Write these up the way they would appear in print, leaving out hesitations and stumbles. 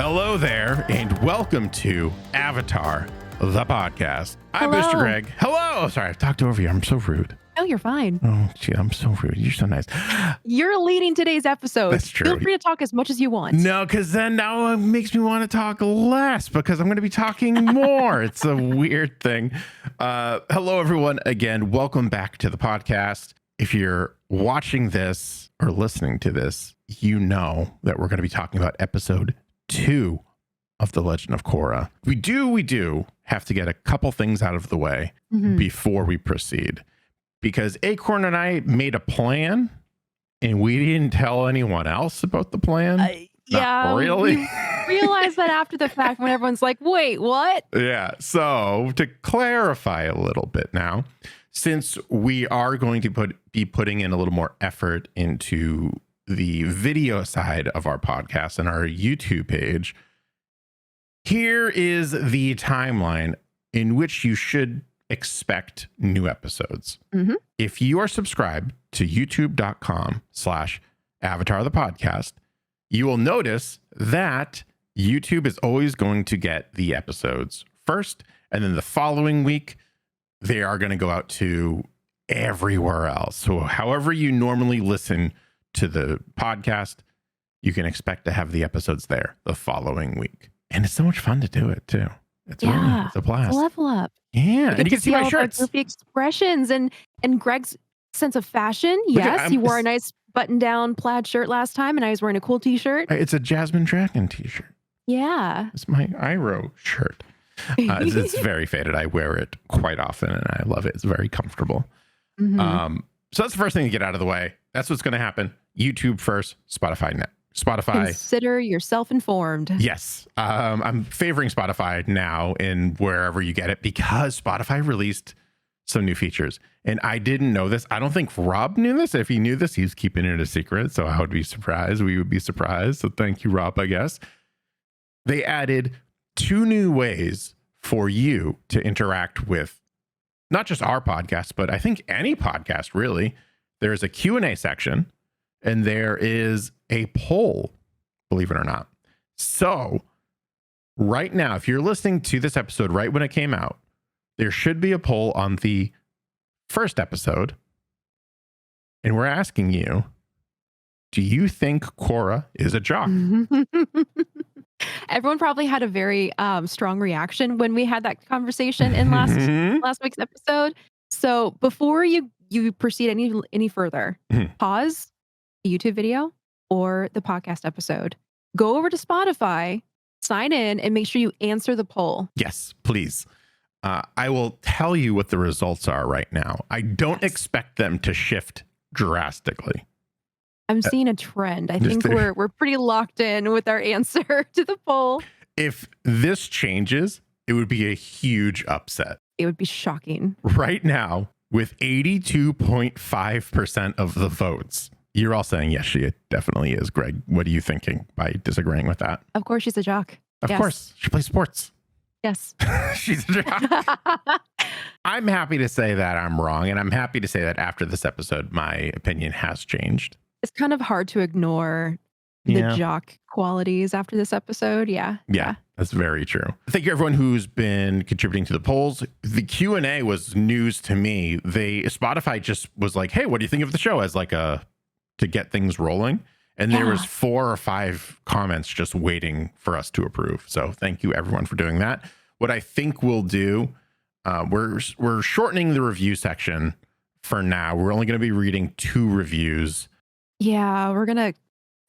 Hello there, and welcome to Avatar, the podcast. I'm Hello. Mr. Greg. Hello. Sorry, I've talked over you. I'm so rude. Oh, you're fine. Oh, gee, I'm so rude. You're so nice. You're leading today's episode. That's true. Feel free to talk as much as you want. No, because then now it makes me want to talk less because I'm going to be talking more. It's a weird thing. Hello, everyone. Again, welcome back to the podcast. If you're watching this or listening to this, you know that we're going to be talking about episode 2 of The Legend of Korra. We do have to get a couple things out of the way before we proceed. Because Acorn and I made a plan and we didn't tell anyone else about the plan. Yeah, really. Realize that after the fact when everyone's like, wait, what? Yeah. So to clarify a little bit now, since we are going to be putting in a little more effort into the video side of our podcast and our YouTube page, here is the timeline in which you should expect new episodes. If you are subscribed to youtube.com/Avatar the podcast, you will notice that YouTube is always going to get the episodes first, and then the following week they are going to go out to everywhere else. So however you normally listen to the podcast, you can expect to have the episodes there the following week. And it's so much fun to do it too. It's really, it's a blast. It's a level up. Yeah, and you can see my all shirts. Our goofy expressions and Greg's sense of fashion. Yes, he wore a nice button-down plaid shirt last time, and I was wearing a cool T-shirt. It's a Jasmine Dragon T-shirt. Yeah, It's my Iroh shirt. It's very faded. I wear it quite often, and I love it. It's very comfortable. So that's the first thing to get out of the way. That's what's going to happen. YouTube first, Spotify next. Spotify. Consider yourself informed. Yes. I'm favoring Spotify now in wherever you get it because Spotify released some new features. And I didn't know this. I don't think Rob knew this. If he knew this, he's keeping it a secret. So I would be surprised. We would be surprised. So thank you, Rob, I guess. They added 2 new ways for you to interact with not just our podcast, but I think any podcast, really. There's a Q&A section and there is a poll, believe it or not. So right now, if you're listening to this episode right when it came out, there should be a poll on the first episode. And we're asking you, do you think Korra is a jock? Everyone probably had a very strong reaction when we had that conversation in last week's episode. So before you proceed any further, pause the YouTube video or the podcast episode. Go over to Spotify, sign in, and make sure you answer the poll. Yes, please. I will tell you what the results are right now. I don't expect them to shift drastically. I'm seeing a trend. I think we're pretty locked in with our answer to the poll. If this changes, it would be a huge upset. It would be shocking. Right now, with 82.5% of the votes, you're all saying, yes, she definitely is. Greg, what are you thinking by disagreeing with that? Of course, she's a jock. Of course. She plays sports. Yes. She's a jock. I'm happy to say that I'm wrong. And I'm happy to say that after this episode, my opinion has changed. It's kind of hard to ignore the jock qualities after this episode. Yeah, that's very true. Thank you, everyone who's been contributing to the polls. The Q&A was news to me. Spotify just was like, hey, what do you think of the show? As like to get things rolling. And there was 4 or 5 comments just waiting for us to approve. So thank you, everyone, for doing that. What I think we'll do, we're shortening the review section for now. We're only going to be reading 2 reviews. Yeah, we're going to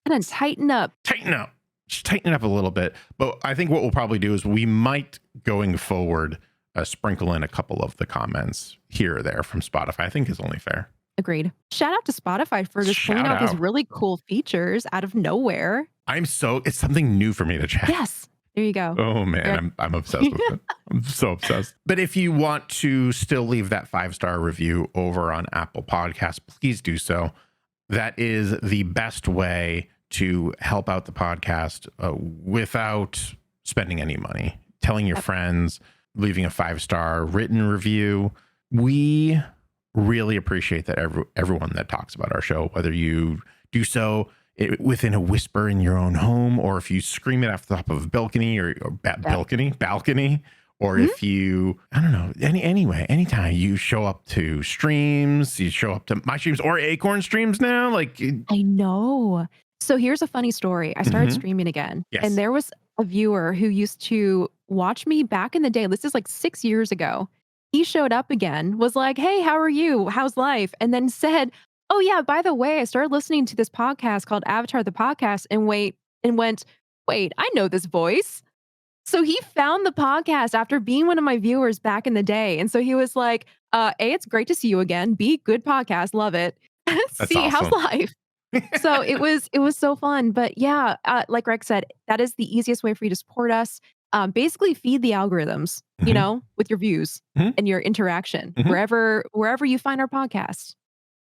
kind of tighten up. Just tighten it up a little bit. But I think what we'll probably do is we might, going forward, sprinkle in a couple of the comments here or there from Spotify. I think is only fair. Agreed. Shout out to Spotify for just pulling out these really cool features out of nowhere. It's something new for me to check. Yes. There you go. Oh man, I'm obsessed with it. I'm so obsessed. But if you want to still leave that 5-star review over on Apple Podcasts, please do so. That is the best way to help out the podcast without spending any money. Telling your friends, leaving a 5-star written review. We really appreciate that everyone that talks about our show, whether you do so within a whisper in your own home, or if you scream it off the top of a balcony balcony, or Mhm. if you, I don't know, anyway, anytime you show up to streams, you show up to my streams or Acorn streams now, like, I know. So here's a funny story. I started mhm, streaming again, and yes. there was a viewer who used to watch me back in the day. This is like 6 years ago. He showed up again, was like, "Hey, how are you? How's life?" And then said, "Oh yeah, by the way, I started listening to this podcast called Avatar the Podcast and went, "Wait, I know this voice." So he found the podcast after being one of my viewers back in the day. And so he was like, A, it's great to see you again. B, good podcast. Love it. That's C, how's awesome. life? So it was so fun. But yeah, like Greg said, that is the easiest way for you to support us. Basically feed the algorithms, Mhm, with your views mhm, and your interaction mhm. wherever you find our podcast.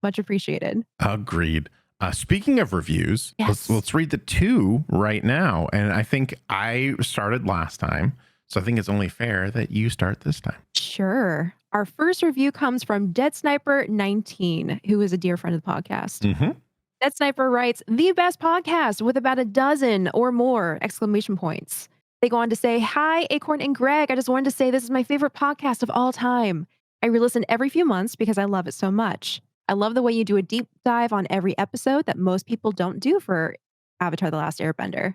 Much appreciated. Agreed. Speaking of reviews, let's Yes. let's read the two right now. And I think I started last time, so I think it's only fair that you start this time. Sure. Our first review comes from Dead Sniper 19, who is a dear friend of the podcast. Hmm. That Sniper writes, the best podcast with about a dozen or more exclamation points. They go on to say, hi, Acorn and Greg. I just wanted to say this is my favorite podcast of all time. I re-listen every few months because I love it so much. I love the way you do a deep dive on every episode that most people don't do for Avatar: The Last Airbender.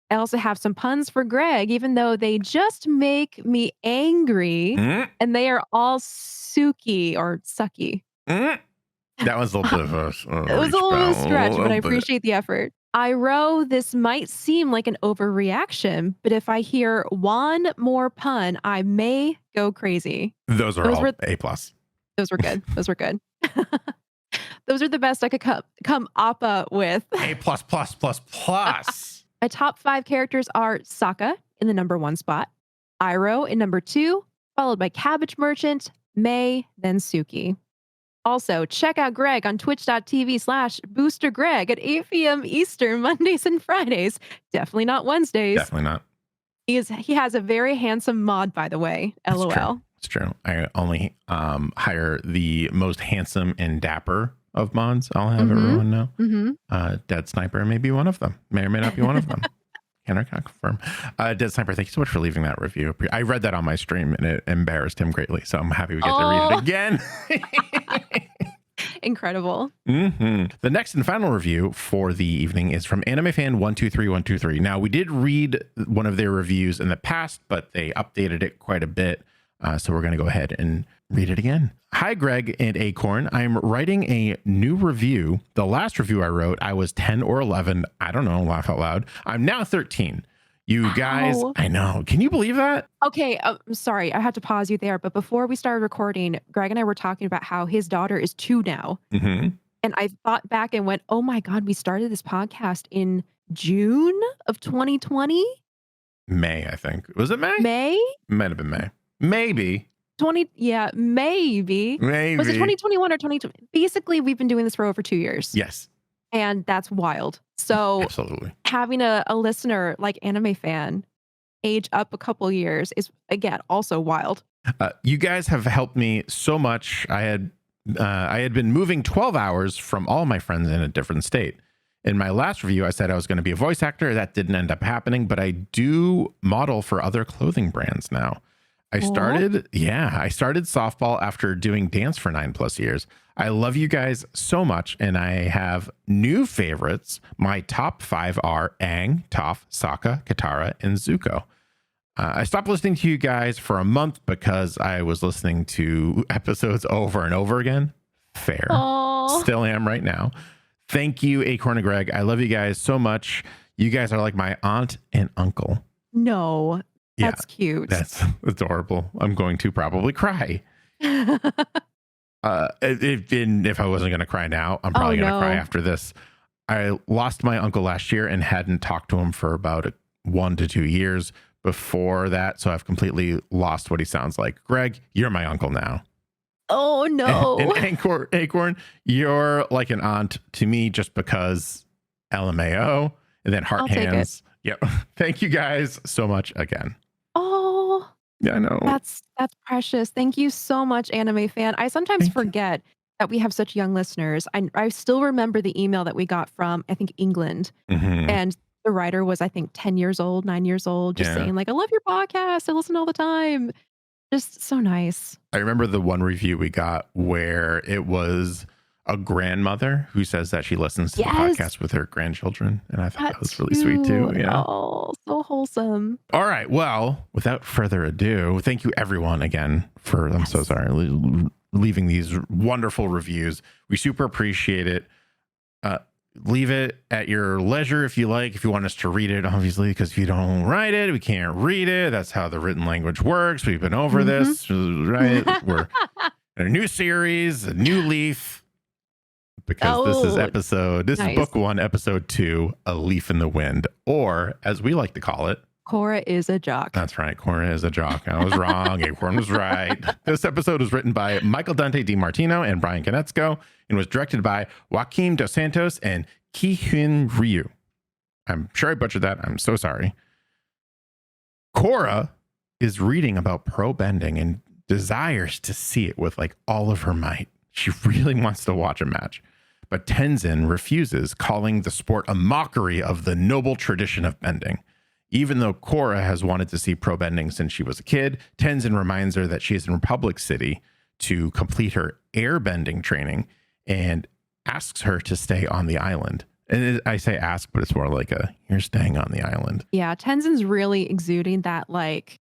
I also have some puns for Greg, even though they just make me angry Mm, and they are all suki or sucky. mm. That was a little bit of It a was a reach, little bit of a a stretch, but little I bit. appreciate the effort. I row this might seem like an overreaction, but if I hear one more pun, I may go crazy. Those are Those all were A plus. those were good. Those were good. Those are the best I could come oppa with. A plus plus plus plus. My top 5 characters are Sokka in the number 1 spot, Iroh in number 2, followed by Cabbage Merchant, May, then Suki. Also, check out Greg on twitch.tv/boostergreg at 8 p.m. Eastern, Mondays and Fridays. Definitely not Wednesdays. Definitely not. He has a very handsome mod, by the way. It's true. LOL. It's true. I only hire the most handsome and dapper of mods. I'll have everyone know. Dead Sniper may be one of them. May or may not be one of them. Can or can't confirm. Dead Sniper, thank you so much for leaving that review. I read that on my stream and it embarrassed him greatly. So I'm happy we get to read it again. Incredible. The next and final review for the evening is from Anime Fan 123123. Now, we did read one of their reviews in the past, but they updated it quite a bit. So we're going to go ahead and read it again. Hi, Greg and Acorn. I'm writing a new review. The last review I wrote, I was 10 or 11. I don't know, laugh out loud. I'm now 13. You guys, Ow. I know. Can you believe that? Okay, I'm sorry. I had to pause you there. But before we started recording, Greg and I were talking about how his daughter is 2 now. Mm-hmm. And I thought back and went, oh my God, we started this podcast in June of 2020? May, I think. Was it May? May? Might have been May. Maybe. 20, yeah, maybe. Maybe. Was it 2021 or 2020? Basically, we've been doing this for over 2 years. Yes. And that's wild. So Absolutely. having a listener like Anime Fan age up a couple years is, again, also wild. You guys have helped me so much. I had been moving 12 hours from all my friends in a different state. In my last review, I said I was going to be a voice actor. That didn't end up happening, but I do model for other clothing brands now. I started softball after doing dance for 9+ years. I love you guys so much, and I have new favorites. My top 5 are Aang, Toph, Sokka, Katara, and Zuko. I stopped listening to you guys for a month because I was listening to episodes over and over again. Fair. Aww. Still am right now. Thank you, Acorn and Greg. I love you guys so much. You guys are like my aunt and uncle. No, that's cute. That's adorable. I'm going to probably cry. If I wasn't going to cry now, I'm probably going to cry after this. I lost my uncle last year and hadn't talked to him for about 1 to 2 years before that. So I've completely lost what he sounds like. Greg, you're my uncle now. Oh, no. And Acorn, you're like an aunt to me just because LMAO, and then heart hands. Yep. Thank you guys so much again. Oh, yeah, I know. That's precious. Thank you so much, Anime Fan. I sometimes forget that we have such young listeners. I still remember the email that we got from, I think, England, Hmm. and the writer was, I think, 10 years old, 9 years old, just Yeah. saying like, "I love your podcast. I listen all the time." Just so nice. I remember the one review we got where it was a grandmother who says that she listens to the Yes, podcast with her grandchildren. And I thought that that was really sweet too. too. Yeah. Oh, so wholesome. All right. Well, without further ado, thank you everyone again for, I'm so Yes. sorry, leaving these wonderful reviews. We super appreciate it. Leave it at your leisure if you like, if you want us to read it, obviously, because if you don't write it, we can't read it. That's how the written language works. We've been over Mhm. this, right? We're in a new series, a new leaf, because Oh, this is nice. book 1, episode 2, A Leaf in the Wind, or as we like to call it, Korra is a jock. that's right, Korra is a jock. I was wrong. Acorn was right. This episode was written by Michael Dante DiMartino and Brian Konietzko and was directed by Joaquim Dos Santos and Ki-Hyun Ryu. I'm sure I butchered that. I'm so sorry. Korra is reading about pro bending and desires to see it with like all of her might. She really wants to watch a match. But Tenzin refuses, calling the sport a mockery of the noble tradition of bending. Even though Korra has wanted to see pro bending since she was a kid, Tenzin reminds her that she is in Republic City to complete her airbending training and asks her to stay on the island. And I say ask, but it's more like you're staying on the island. Yeah, Tenzin's really exuding that like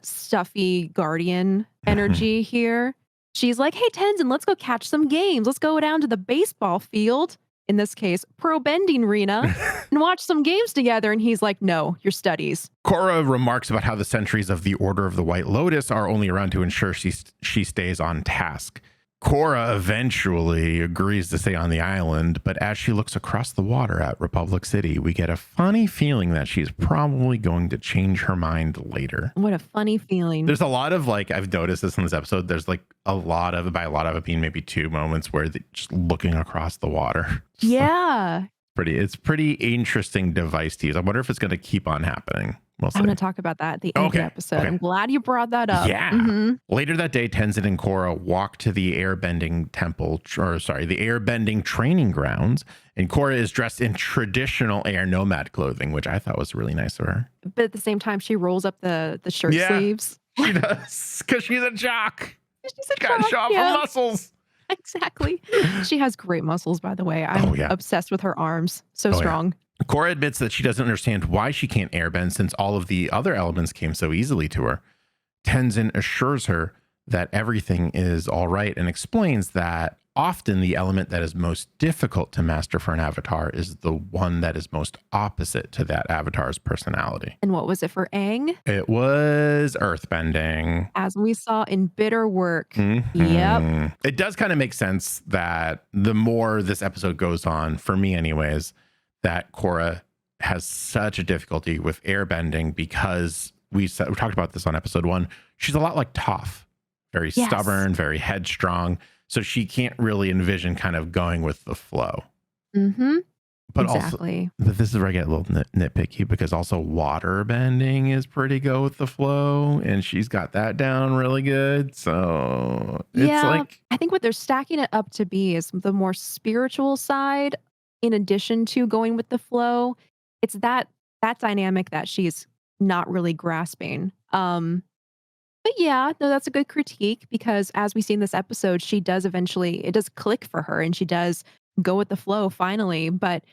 stuffy guardian energy here. She's like, "Hey Tenzin, let's go catch some games. Let's go down to the baseball field, in this case, pro bending arena, and watch some games together." And he's like, "No, your studies." Korra remarks about how the sentries of the Order of the White Lotus are only around to ensure she stays on task. Korra eventually agrees to stay on the island, but as she looks across the water at Republic City, we get a funny feeling that she's probably going to change her mind later. What a funny feeling. There's a lot of like, I've noticed this in this episode, there's like a lot of, by a lot of it being maybe 2 moments where just looking across the water. Just like, Yeah. it's pretty interesting device to use. I wonder if it's going to keep on happening. We'll see. I'm going to talk about that at the end of the episode. Okay. I'm glad you brought that up. Yeah. Mhm. Later that day, Tenzin and Korra walk to the airbending the airbending training grounds, and Korra is dressed in traditional air nomad clothing, which I thought was really nice of her. But at the same time, she rolls up the shirt Yeah. sleeves. She does, because she's a jock. She's a Got to jock, show off yeah. her muscles. Exactly. She has great muscles, by the way. I'm obsessed with her arms. So strong. Korra admits that she doesn't understand why she can't airbend since all of the other elements came so easily to her. Tenzin assures her that everything is all right and explains that often the element that is most difficult to master for an avatar is the one that is most opposite to that avatar's personality. And what was it for Aang? It was earthbending. As we saw in Bitter Work. Mm-hmm. Yep. It does kind of make sense that the more this episode goes on, for me anyways, that Korra has such a difficulty with airbending because we talked about this on episode 1. She's a lot like Toph, very stubborn, very headstrong. So she can't really envision kind of going with the flow. Mm-hmm. But exactly. also, this is where I get a little nitpicky because also water bending is pretty go with the flow, and she's got that down really good. So it's like, I think what they're stacking it up to be is the more spiritual side, in addition to going with the flow. It's that dynamic that she's not really grasping. But yeah, no, that's a good critique because as we see in this episode, she does it does click for her and she does go with the flow finally. But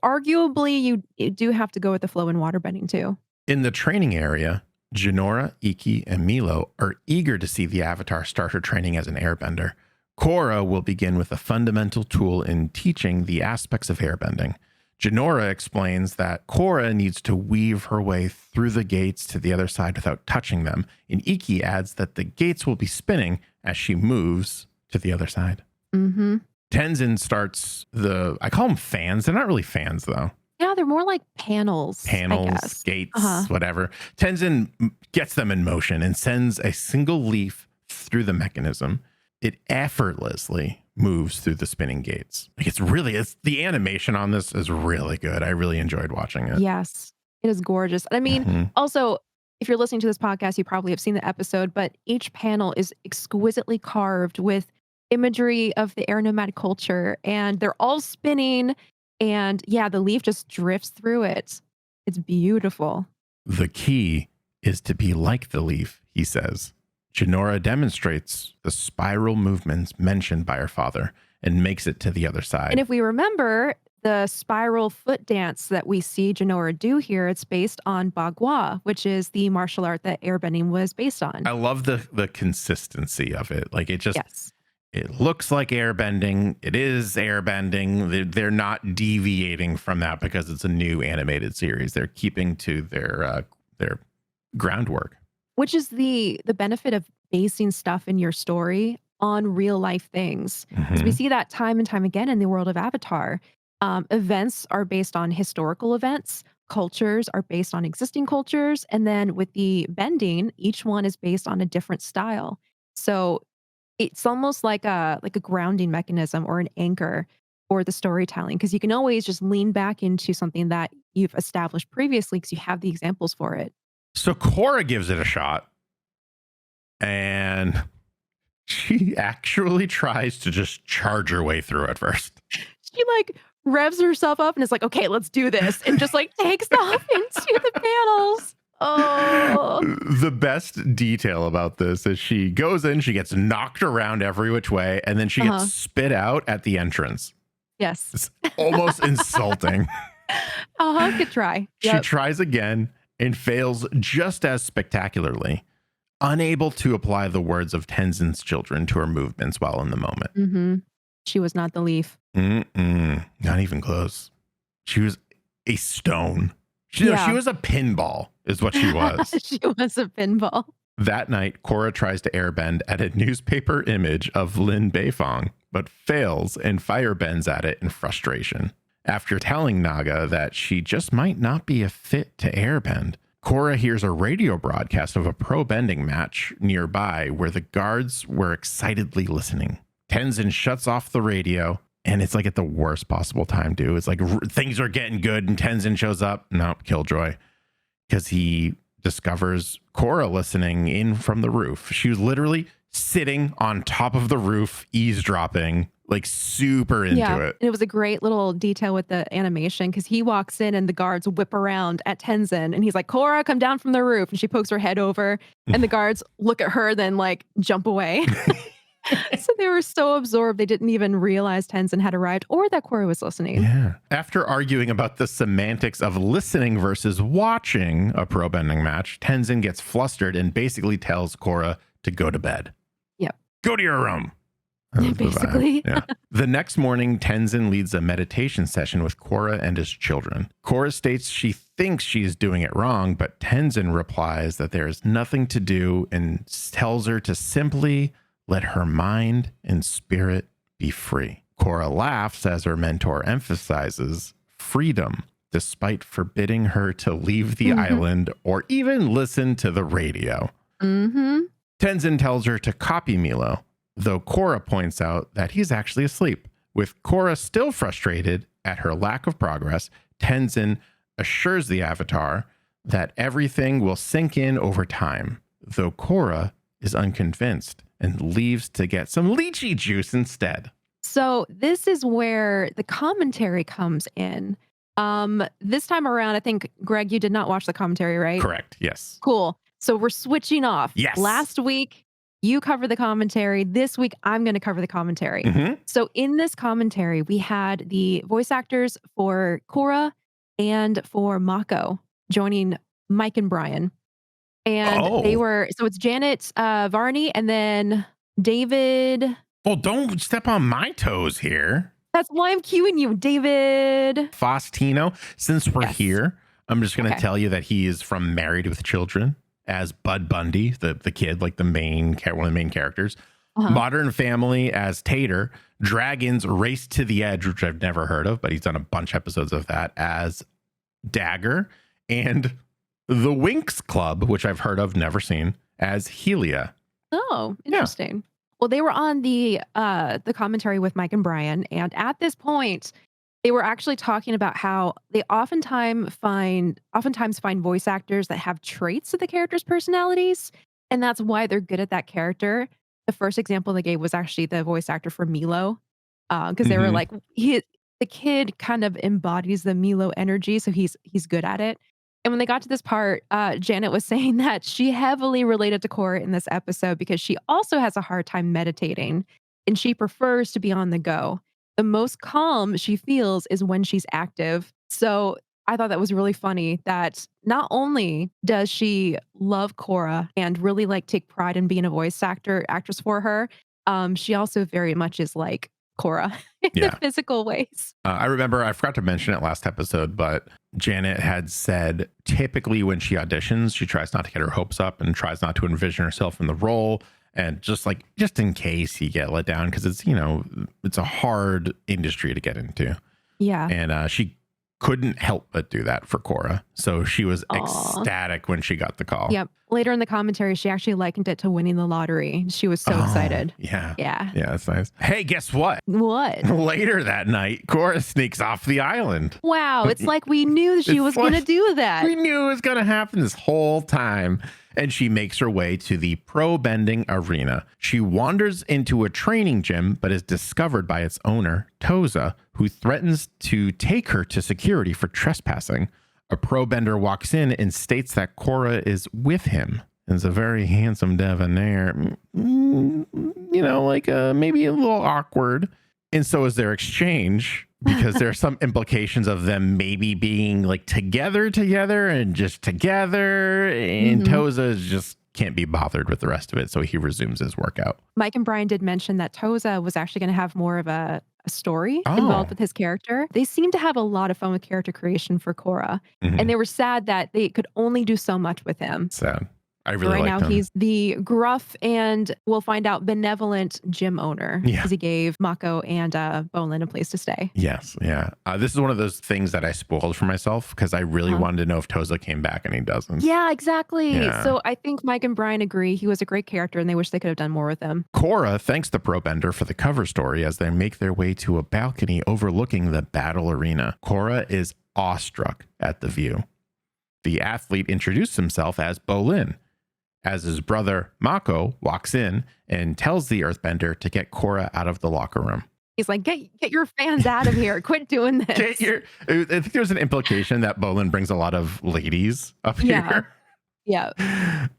arguably, you do have to go with the flow in waterbending too. In the training area, Jinora, Iki, and Milo are eager to see the Avatar start her training as an airbender. Korra will begin with a fundamental tool in teaching the aspects of airbending. Jinora explains that Korra needs to weave her way through the gates to the other side without touching them, and Iki adds that the gates will be spinning as she moves to the other side. Mm-hmm. Tenzin starts I call them fans. They're not really fans though. Yeah, they're more like panels, Gates, whatever. Tenzin gets them in motion and sends a single leaf through the mechanism. It effortlessly moves through the spinning gates. Like the animation on this is really good. I really enjoyed watching it. Yes, it is gorgeous. I mean, also, if you're listening to this podcast, you probably have seen the episode, but each panel is exquisitely carved with imagery of the air nomadic culture, and they're all spinning, and yeah, the leaf just drifts through it. It's beautiful. The key is to be like the leaf, he says. Jinora demonstrates the spiral movements mentioned by her father and makes it to the other And side. if we remember the spiral foot dance that we see Jinora do here, it's based on Bagua, which is the martial art that airbending was based on. I love the consistency of it. Like Yes. it looks like airbending. It is airbending. They're not deviating from that because it's a new animated series. They're keeping to their groundwork. Which is the benefit of basing stuff in your story on real life things. Because we Mhm. see that time and time again in the world of Avatar. Events are based on historical events, cultures are based on existing cultures, and then with the bending, each one is based on a different style. So it's almost like a grounding mechanism or an anchor for the storytelling because you can always just lean back into something that you've established previously because you have the examples for it. So Korra gives it a shot, and she actually tries to just charge her way through it first. She like revs herself up and is like, okay, let's do this. And just like takes off into the panels. Oh, The best detail about this is she goes in, she gets knocked around every which way, and then she uh-huh. gets spit out at the entrance. Yes. It's almost insulting. Uh-huh. Good try. She Yep. tries again and fails just as spectacularly, unable to apply the words of Tenzin's children to her movements while in the moment. Hmm. She was not the leaf. Not even close. She was a stone. She Yeah. was a pinball, is what she was. She was a pinball. That night, Korra tries to airbend at a newspaper image of Lin Beifong, but fails and firebends at it in frustration. After telling Naga that she just might not be a fit to airbend, Korra hears a radio broadcast of a pro bending match nearby where the guards were excitedly listening. Tenzin shuts off the radio, and it's like at the worst possible time, too. It's like things are getting good, and Tenzin shows up. Nope, Killjoy. Because he discovers Korra listening in from the roof. She was literally sitting on top of the roof, eavesdropping, like super into it. And it was a great little detail with the animation because he walks in and the guards whip around at Tenzin and he's like, Korra, come down from the roof. And she pokes her head over and the guards look at her, then like jump away. So they were so absorbed they didn't even realize Tenzin had arrived or that Korra was listening. Yeah. After arguing about the semantics of listening versus watching a pro bending match, Tenzin gets flustered and basically tells Korra to go to bed. Yep. Go to your room. That was the vibe. Basically. Yeah. The next morning, Tenzin leads a meditation session with Korra and his children. Korra states she thinks she is doing it wrong, but Tenzin replies that there is nothing to do and tells her to simply let her mind and spirit be free. Korra laughs as her mentor emphasizes freedom, despite forbidding her to leave the island or even listen to the radio. Mm-hmm. Tenzin tells her to copy Milo, though Korra points out that he's actually asleep. With Korra still frustrated at her lack of progress, Tenzin assures the Avatar that everything will sink in over time, though Korra is unconvinced and leaves to get some lychee juice instead. So this is where the commentary comes in. This time around, I think, Greg, you did not watch the commentary, right? Correct. Yes. Cool. So we're switching off. Yes. Last week, you covered the commentary. This week, I'm going to cover the commentary. Mhm. So in this commentary, we had the voice actors for Korra and for Mako joining Mike and Brian. And they Oh. were, so it's Janet Varney and then David. Well, don't step on my toes here. That's why I'm cueing you, David. Faustino. Since we're Yes. here, I'm just going to Okay. tell you that he is from Married with Children as Bud Bundy, the kid, like the main one of the main characters. Uh-huh. Modern Family as Tater. Dragons Race to the Edge, which I've never heard of, but he's done a bunch of episodes of that as Dagger. And The Winx Club, which I've heard of, never seen, as Helia. Oh, interesting. Well, they were on the commentary with Mike and Brian, and at this point, they were actually talking about how they oftentimes find voice actors that have traits of the characters' personalities, and that's why they're good at that character. the first example they gave was actually the voice actor for Milo, because they were Mhm. like, the kid kind of embodies the Milo energy, so he's good at it. And when they got to this part, Janet was saying that she heavily related to Korra in this episode because she also has a hard time meditating, and she prefers to be on the go. The most calm she feels is when she's active. So I thought that was really funny that not only does she love Korra and really like take pride in being a actress for her, she also very much is like Korra in the Yeah. physical ways. I remember, I forgot to mention it last episode, but Janet had said typically when she auditions, she tries not to get her hopes up and tries not to envision herself in the role. And just in case you get let down, because it's, it's a hard industry to get into. Yeah. And she couldn't help but do that for Korra. So she was Aw. ecstatic when she got the call. Yep. Later in the commentary, she actually likened it to winning the lottery. She was so Oh, excited. Yeah. Yeah. Yeah, that's nice. Hey, guess what? What? Later that night, Korra sneaks off the island. Wow. It's like we knew she It's was going to like do that. We knew it was going to happen this whole time. And she makes her way to the pro bending arena. She wanders into a training gym, but is discovered by its owner, Toza, who threatens to take her to security for trespassing. A pro bender walks in and states that Korra is with him. It's a very handsome debonair, maybe a little awkward. And so is their exchange, because there are some implications of them maybe being like together and just together. And Toza just can't be bothered with the rest of it. So he resumes his workout. Mike and Brian did mention that Toza was actually going to have more of a story involved with his character. They seem to have a lot of fun with character creation for Korra. And they were sad that they could only do so much with him. Sad. I really like him. Right now, he's the gruff and we'll find out benevolent gym owner because he gave Mako and Bolin a place to stay. Yes. Yeah. This is one of those things that I spoiled for myself because I really wanted to know if Toza came back and he doesn't. Yeah, exactly. Yeah. So I think Mike and Brian agree he was a great character and they wish they could have done more with him. Korra thanks the pro bender for the cover story as they make their way to a balcony overlooking the battle arena. Korra is awestruck at the view. The athlete introduced himself as Bolin, as his brother Mako walks in and tells the earthbender to get Korra out of the locker room. He's like, get your fans out of here. Quit doing this. I think there's an implication that Bolin brings a lot of ladies up here. Yeah.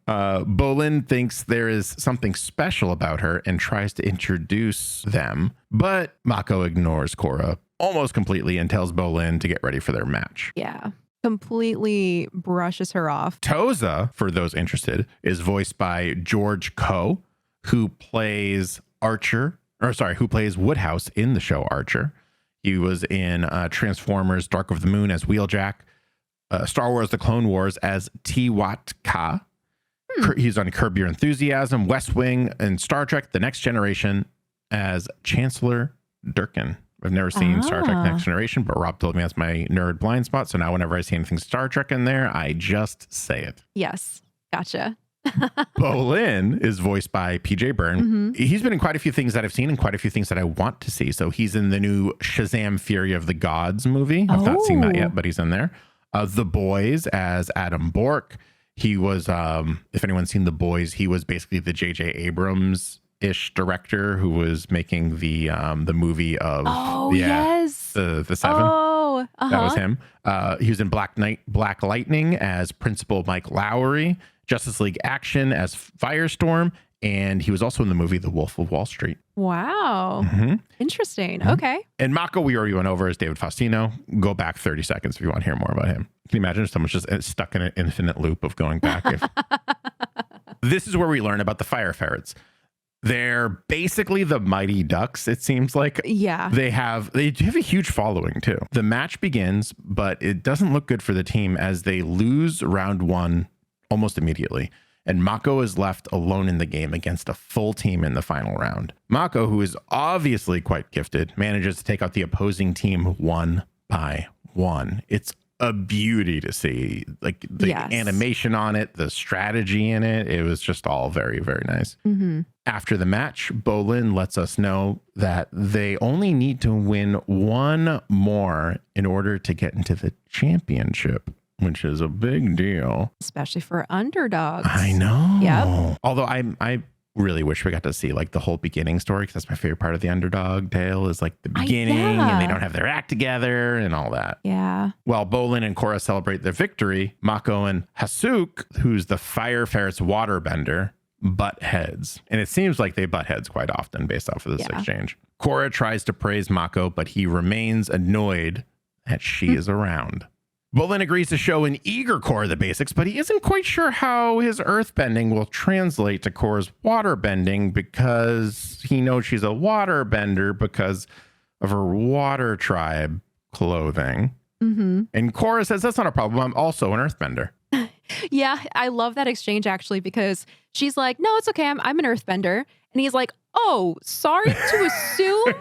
Bolin thinks there is something special about her and tries to introduce them, but Mako ignores Korra almost completely and tells Bolin to get ready for their match. Yeah. Completely brushes her off. Toza, for those interested, is voiced by George Ko, who plays Woodhouse in the show Archer. He was in Transformers Dark of the Moon as Wheeljack, Star Wars The Clone Wars as Tiwatka. He's on Curb Your Enthusiasm, West Wing, and Star Trek The Next Generation as Chancellor Durkin. I've never seen Star Trek Next Generation, but Rob told me that's my nerd blind spot. So now whenever I see anything Star Trek in there, I just say it. Yes. Gotcha. Bolin is voiced by PJ Byrne. He's been in quite a few things that I've seen and quite a few things that I want to see. So he's in the new Shazam Fury of the Gods movie. I've not seen that yet, but he's in there. The Boys as Adam Bork. He was, if anyone's seen The Boys, he was basically the J.J. Abrams-ish director who was making the movie of the Seven. That was him. He was in Black Lightning as Principal Mike Lowry, Justice League Action as Firestorm, and he was also in the movie The Wolf of Wall Street. Wow. Interesting. Okay. And Mako, we already went over as David Faustino. Go back 30 seconds if you want to hear more about him. Can you imagine if someone's just stuck in an infinite loop of going back? This is where we learn about the Fire Ferrets. They're basically the Mighty Ducks, it seems like. Yeah. They have a huge following too. The match begins, but it doesn't look good for the team as they lose round one almost immediately. And Mako is left alone in the game against a full team in the final round. Mako, who is obviously quite gifted, manages to take out the opposing team one by one. It's a beauty to see, like the animation on it, the strategy in it. It was just all very, very nice. After the match, Bolin lets us know that they only need to win one more in order to get into the championship, which is a big deal. Especially for underdogs. I know. Yep. Although I really wish we got to see like the whole beginning story, because that's my favorite part of the underdog tale is like the beginning and they don't have their act together and all that. Yeah. While Bolin and Korra celebrate their victory, Mako and Hasuk, who's the fire ferret's waterbender, butt heads. And it seems like they butt heads quite often based off of this exchange. Korra tries to praise Mako, but he remains annoyed that she is around. Bolin agrees to show an eager Korra the basics, but he isn't quite sure how his earthbending will translate to Korra's waterbending, because he knows she's a waterbender because of her water tribe clothing. And Korra says, that's not a problem. I'm also an earthbender. Yeah, I love that exchange actually, because she's like, no, it's okay. I'm an earthbender. And he's like, oh, sorry to assume.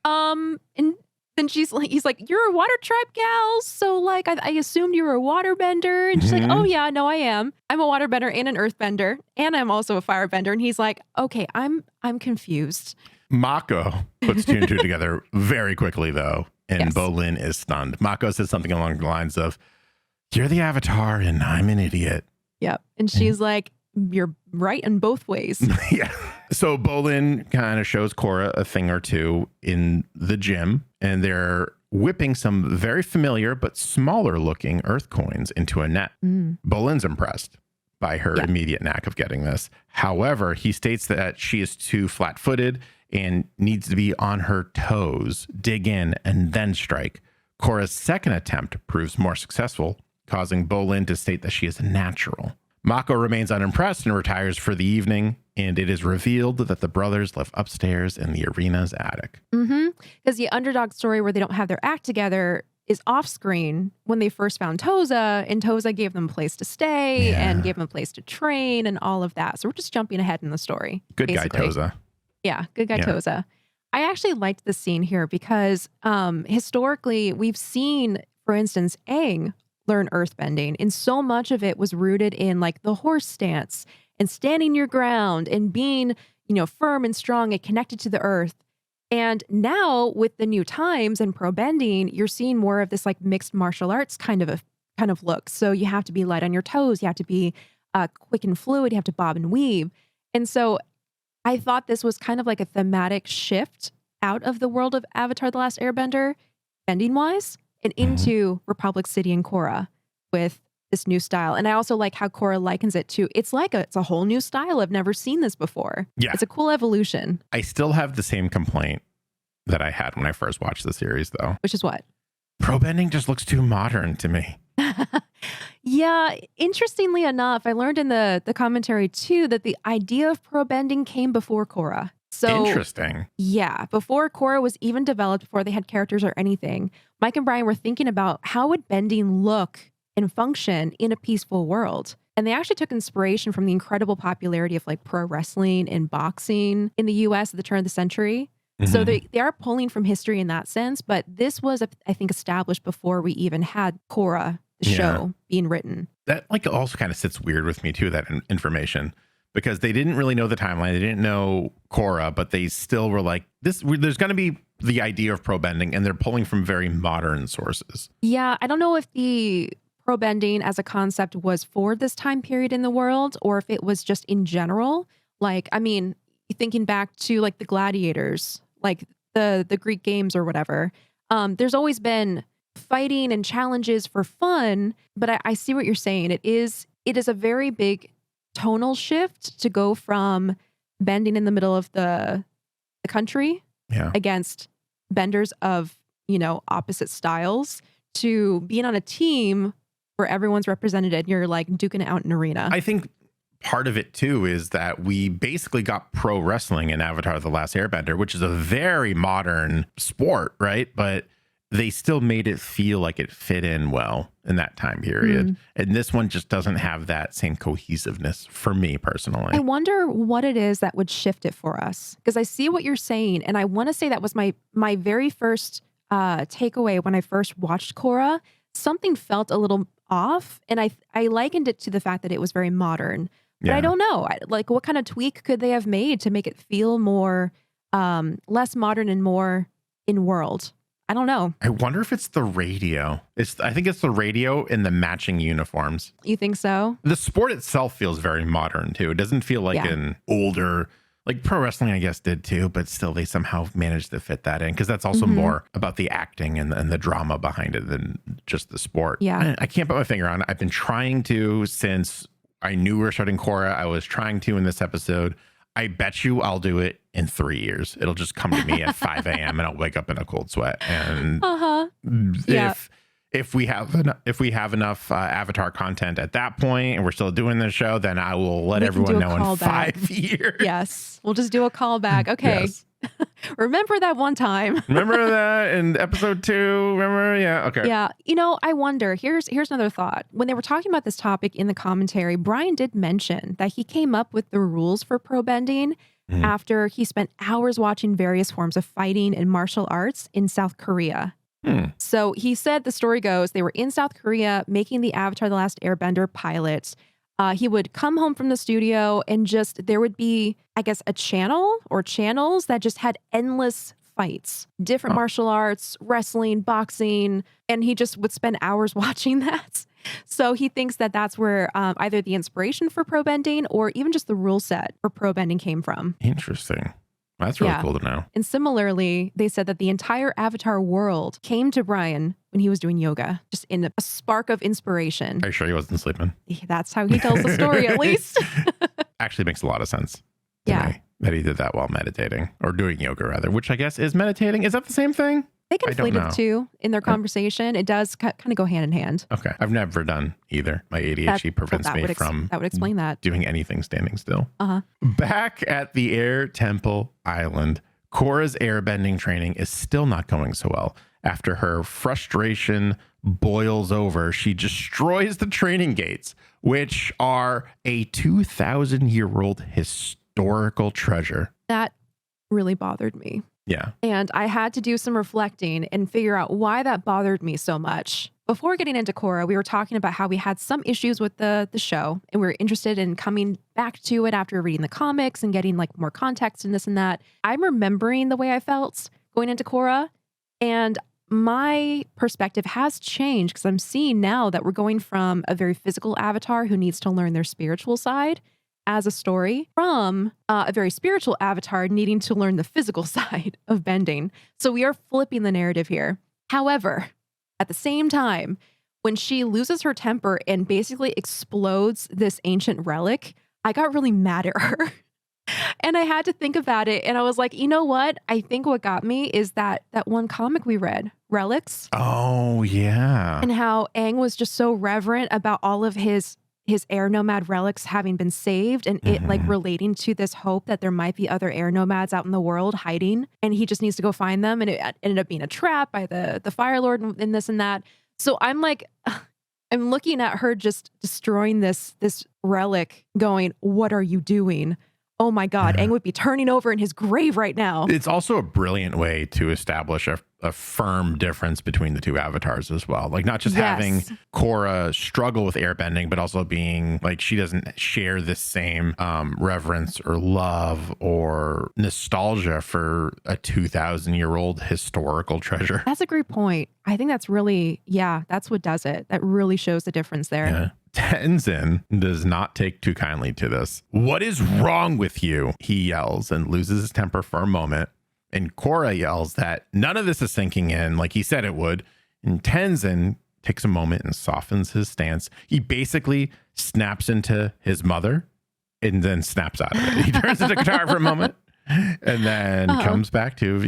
And then he's like, you're a water tribe gal. So like, I assumed you were a waterbender. And she's like, oh yeah, no, I am. I'm a waterbender and an earthbender. And I'm also a firebender. And he's like, okay, I'm confused. Mako puts two and two together very quickly though. And Bolin is stunned. Mako says something along the lines of, you're the Avatar and I'm an idiot. Yep. And she's like, you're right in both ways. Yeah. So Bolin kind of shows Korra a thing or two in the gym, and they're whipping some very familiar but smaller looking earth coins into a net. Bolin's impressed by her immediate knack of getting this. However, he states that she is too flat-footed and needs to be on her toes, dig in, and then strike. Korra's second attempt proves more successful, causing Bolin to state that she is a natural. Mako remains unimpressed and retires for the evening, and it is revealed that the brothers live upstairs in the arena's attic. Because the underdog story where they don't have their act together is off screen when they first found Toza, and Toza gave them a place to stay and gave them a place to train and all of that. So we're just jumping ahead in the story. Good basically. Guy Toza. Yeah, good guy Toza. I actually liked the scene here because historically we've seen, for instance, Aang learn earthbending, and so much of it was rooted in like the horse stance and standing your ground and being, you know, firm and strong and connected to the earth. And now with the new times and pro bending, you're seeing more of this like mixed martial arts kind of look. So you have to be light on your toes, you have to be quick and fluid, you have to bob and weave. And so I thought this was kind of like a thematic shift out of the world of Avatar: The Last Airbender, bending wise, and into Republic City and Korra with this new style. And I also like how Korra likens it to, it's a whole new style. I've never seen this before. Yeah. It's a cool evolution. I still have the same complaint that I had when I first watched the series though. Which is what? Pro bending just looks too modern to me. Yeah. Interestingly enough, I learned in the commentary too, that the idea of pro bending came before Korra. So interesting. Yeah. Before Korra was even developed, before they had characters or anything, Mike and Brian were thinking about how would bending look and function in a peaceful world. And they actually took inspiration from the incredible popularity of like pro wrestling and boxing in the US at the turn of the century. So they are pulling from history in that sense. But this was, I think, established before we even had Korra, the show, being written. That like also kind of sits weird with me too, that information. Because they didn't really know the timeline. They didn't know Korra, but they still were like, there's going to be the idea of pro bending, and they're pulling from very modern sources. Yeah, I don't know if the pro bending as a concept was for this time period in the world, or if it was just in general. Like, I mean, thinking back to like the gladiators, like the Greek games or whatever, there's always been fighting and challenges for fun. But I see what you're saying. It is a very big tonal shift to go from bending in the middle of the country against benders of, you know, opposite styles to being on a team where everyone's represented and you're like duking it out in an arena. I think part of it too is that we basically got pro wrestling in Avatar: The Last Airbender, which is a very modern sport, right? But they still made it feel like it fit in well in that time period. And this one just doesn't have that same cohesiveness for me personally. I wonder what it is that would shift it for us. Because I see what you're saying. And I want to say that was my very first takeaway when I first watched Korra. Something felt a little off. And I likened it to the fact that it was very modern. But I don't know. Like, what kind of tweak could they have made to make it feel more, less modern and more in world? I don't know. I wonder if it's the radio. I think it's the radio and the matching uniforms. You think so? The sport itself feels very modern too. It doesn't feel like an older Like pro wrestling, I guess, did too, but still they somehow managed to fit that in because that's also Mhm. more about the acting and the drama behind it than just the sport. Yeah. I can't put my finger on it. I've been trying to since I knew we were starting Korra. I was trying to in this episode. I bet you I'll do it in 3 years. It'll just come to me at 5 a.m. and I'll wake up in a cold sweat. And Yeah. if we have enough Avatar content at that point and we're still doing the show, then I will let We can everyone do a know in callback. 5 years. Yes. We'll just do a callback. Okay. Yes. Remember that one time. Remember that in episode 2? Remember? Yeah. Okay. Yeah. I wonder, here's another thought. When they were talking about this topic in the commentary, Brian did mention that he came up with the rules for pro bending after he spent hours watching various forms of fighting and martial arts in South Korea. So he said the story goes, they were in South Korea making the Avatar: The Last Airbender pilot. He would come home from the studio and there would be, I guess, a channel or channels that just had endless fights, different martial arts, wrestling, boxing, and he just would spend hours watching that. So he thinks that that's where either the inspiration for pro bending or even just the rule set for pro bending came from. Interesting. That's really cool to know. And similarly, they said that the entire Avatar world came to Brian when he was doing yoga, just in a spark of inspiration. Are you sure he wasn't sleeping? That's how he tells the story, at least. Actually makes a lot of sense. to Yeah. me that he did that while meditating or doing yoga rather, which I guess is meditating. Is that the same thing? They I don't conflated know. the two in their conversation. It does kind of go hand in hand. Okay. I've never done either. My ADHD prevents me from that would explain that. doing anything standing still. Uh-huh. Back at the Air Temple Island, Korra's airbending training is still not going so well. After her frustration boils over, she destroys the training gates, which are a 2,000-year-old historical treasure. That really bothered me. Yeah. And I had to do some reflecting and figure out why that bothered me so much. Before getting into Korra, we were talking about how we had some issues with the show and we were interested in coming back to it after reading the comics and getting like more context and this and that. I'm remembering the way I felt going into Korra, and my perspective has changed because I'm seeing now that we're going from a very physical avatar who needs to learn their spiritual side as a story from a very spiritual avatar needing to learn the physical side of bending. So we are flipping the narrative here. However, at the same time, when she loses her temper and basically explodes this ancient relic, I got really mad at her. And I had to think about it. And I was like, you know what? I think what got me is that one comic we read, Relics. Oh, yeah. And how Aang was just so reverent about all of his air nomad relics having been saved and it like relating to this hope that there might be other air nomads out in the world hiding and he just needs to go find them. And it ended up being a trap by the Fire Lord and this and that. So I'm like, I'm looking at her just destroying this relic going, what are you doing? Oh my God, Aang would be turning over in his grave right now. It's also a brilliant way to establish a firm difference between the two avatars as well. Like not just having Korra struggle with airbending, but also being like she doesn't share the same reverence or love or nostalgia for a 2,000-year-old historical treasure. That's a great point. I think that's really, that's what does it. That really shows the difference there. Yeah. Tenzin does not take too kindly to this. What is wrong with you? He yells and loses his temper for a moment. And Korra yells that none of this is sinking in like he said it would. And Tenzin takes a moment and softens his stance. He basically snaps into his mother and then snaps out of it. He turns into Katara for a moment and then comes back to,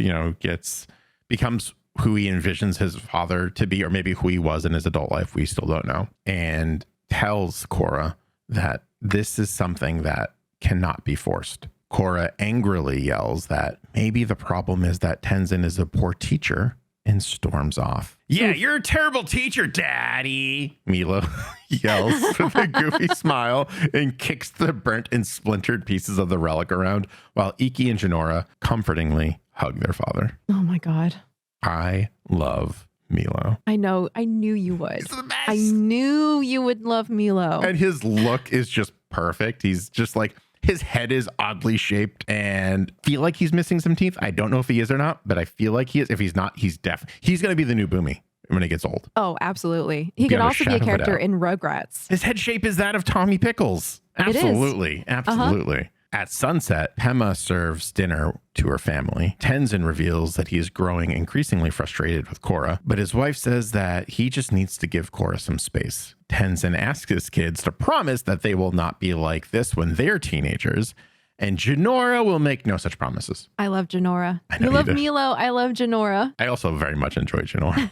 becomes who he envisions his father to be, or maybe who he was in his adult life. We still don't know. And tells Korra that this is something that cannot be forced. Korra angrily yells that maybe the problem is that Tenzin is a poor teacher and storms off. Yeah, you're a terrible teacher, Daddy. Milo yells with a goofy smile and kicks the burnt and splintered pieces of the relic around while Iki and Jinora comfortingly hug their father. Oh my God. I love Milo. I know. I knew you would. He's the best. I knew you would love Milo. And his look is just perfect. He's just like, his head is oddly shaped and feel like he's missing some teeth. I don't know if he is or not, but I feel like he is. If he's not, he's deaf. He's going to be the new Boomy when he gets old. Oh, absolutely. He Beyond could a also be a shadow of a character doubt. in Rugrats. His head shape is that of Tommy Pickles. It is. Absolutely. Absolutely. At sunset, Pema serves dinner to her family. Tenzin reveals that he is growing increasingly frustrated with Korra, but his wife says that he just needs to give Korra some space. Tenzin asks his kids to promise that they will not be like this when they're teenagers, and Jinora will make no such promises. I love Jinora. You love Milo. I love Jinora. I also very much enjoy Jinora.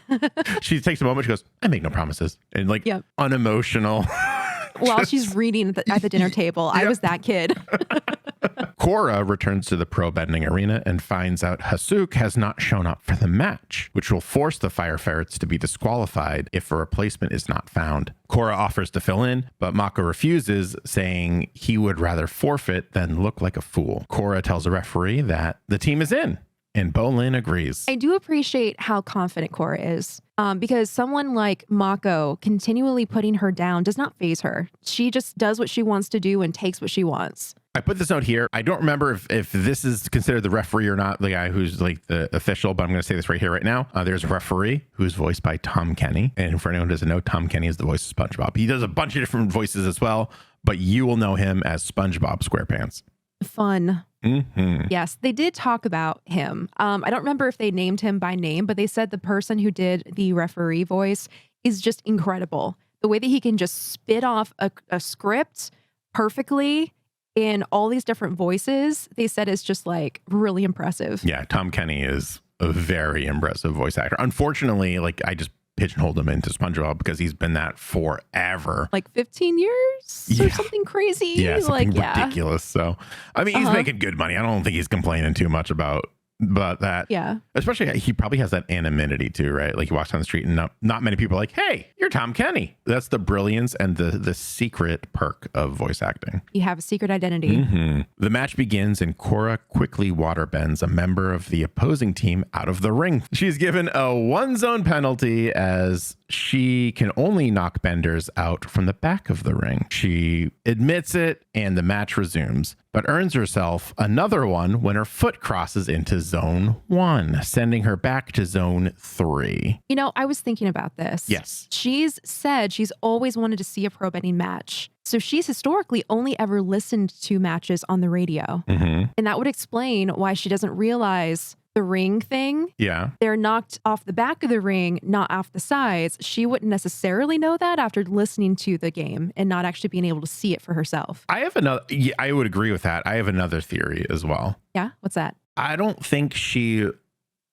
She takes a moment, she goes, I make no promises. And like unemotional. While she's reading at the dinner table. I was that kid. Korra returns to the pro bending arena and finds out Hasuk has not shown up for the match, which will force the Fire Ferrets to be disqualified if a replacement is not found. Korra offers to fill in, but Mako refuses, saying he would rather forfeit than look like a fool. Korra tells a referee that the team is in, and Bolin agrees. I do appreciate how confident Korra is, because someone like Mako continually putting her down does not faze her. She just does what she wants to do and takes what she wants. I put this note here. I don't remember if this is considered the referee or not, the guy who's like the official, but I'm going to say this right here, right now. There's a referee who's voiced by Tom Kenny. And for anyone who doesn't know, Tom Kenny is the voice of SpongeBob. He does a bunch of different voices as well, but you will know him as SpongeBob SquarePants. Fun. Mm-hmm. Yes, they did talk about him. I don't remember if they named him by name, but they said the person who did the referee voice is just incredible. The way that he can just spit off a script perfectly in all these different voices, they said is just like really impressive. Yeah, Tom Kenny is a very impressive voice actor. Unfortunately, like I just pigeonholed him into SpongeBob because he's been that forever. Like 15 years or something crazy. Yeah, something ridiculous. So, I mean, he's making good money. I don't think he's complaining too much about that. Yeah. Especially, he probably has that anonymity too, right? Like he walks down the street and not many people are like, hey, you're Tom Kenny. That's the brilliance and the secret perk of voice acting. You have a secret identity. Mm-hmm. The match begins and Korra quickly waterbends a member of the opposing team out of the ring. She's given a one-zone penalty as she can only knock benders out from the back of the ring. She admits it and the match resumes, but earns herself another one when her foot crosses into zone 1, sending her back to zone 3. You know, I was thinking about this. Yes. She's said she's always wanted to see a pro bending match. So she's historically only ever listened to matches on the radio. Mm-hmm. And that would explain why she doesn't realize the ring thing. Yeah. They're knocked off the back of the ring, not off the sides. She wouldn't necessarily know that after listening to the game and not actually being able to see it for herself. I would agree with that. I have another theory as well. Yeah? What's that? I don't think she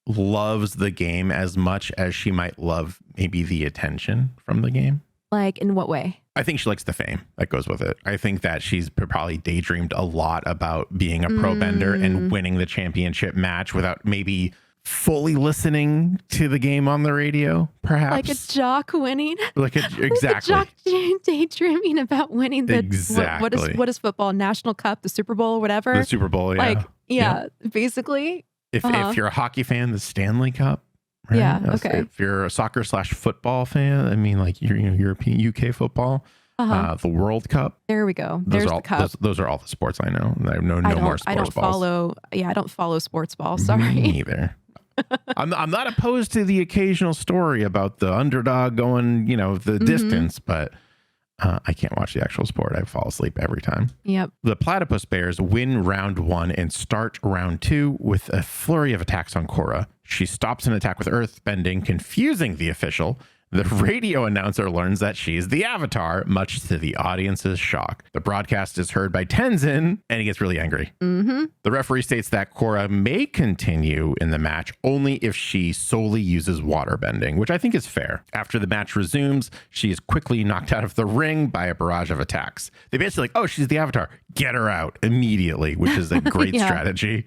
loves the game as much as she might love maybe the attention from the game. Like, in what way? I think she likes the fame that goes with it. I think that she's probably daydreamed a lot about being a pro bender and winning the championship match without maybe fully listening to the game on the radio, perhaps. Like a jock winning. Exactly. Like a jock daydreaming about winning the exactly. What is football? National Cup, the Super Bowl, whatever. The Super Bowl, yeah. Like, yeah. Basically. If you're a hockey fan, the Stanley Cup. Right? Yeah. Okay. If you're a soccer/football fan, I mean, like European UK football, the World Cup. There we go. There's the cup. Those are all the sports I know. I know no more sports balls. I don't follow sports ball. Sorry. Me neither. I'm not opposed to the occasional story about the underdog going, the distance, but I can't watch the actual sport. I fall asleep every time. Yep. The Platypus Bears win round 1 and start round 2 with a flurry of attacks on Korra. She stops an attack with earth bending, confusing the official. The radio announcer learns that she's the Avatar, much to the audience's shock. The broadcast is heard by Tenzin, and he gets really angry. Mm-hmm. The referee states that Korra may continue in the match only if she solely uses waterbending, which I think is fair. After the match resumes, she is quickly knocked out of the ring by a barrage of attacks. They basically like, oh, she's the Avatar. Get her out immediately, which is a great strategy.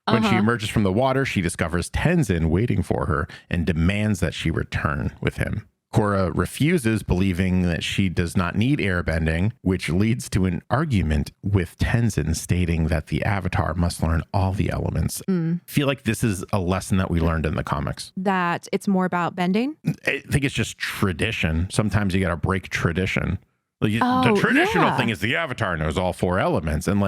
When she emerges from the water, she discovers Tenzin waiting for her and demands that she return with him. Korra refuses, believing that she does not need airbending, which leads to an argument with Tenzin stating that the Avatar must learn all the elements. I feel like this is a lesson that we learned in the comics. That it's more about bending? I think it's just tradition. Sometimes you got to break tradition. The traditional thing is the Avatar knows all 4 elements, and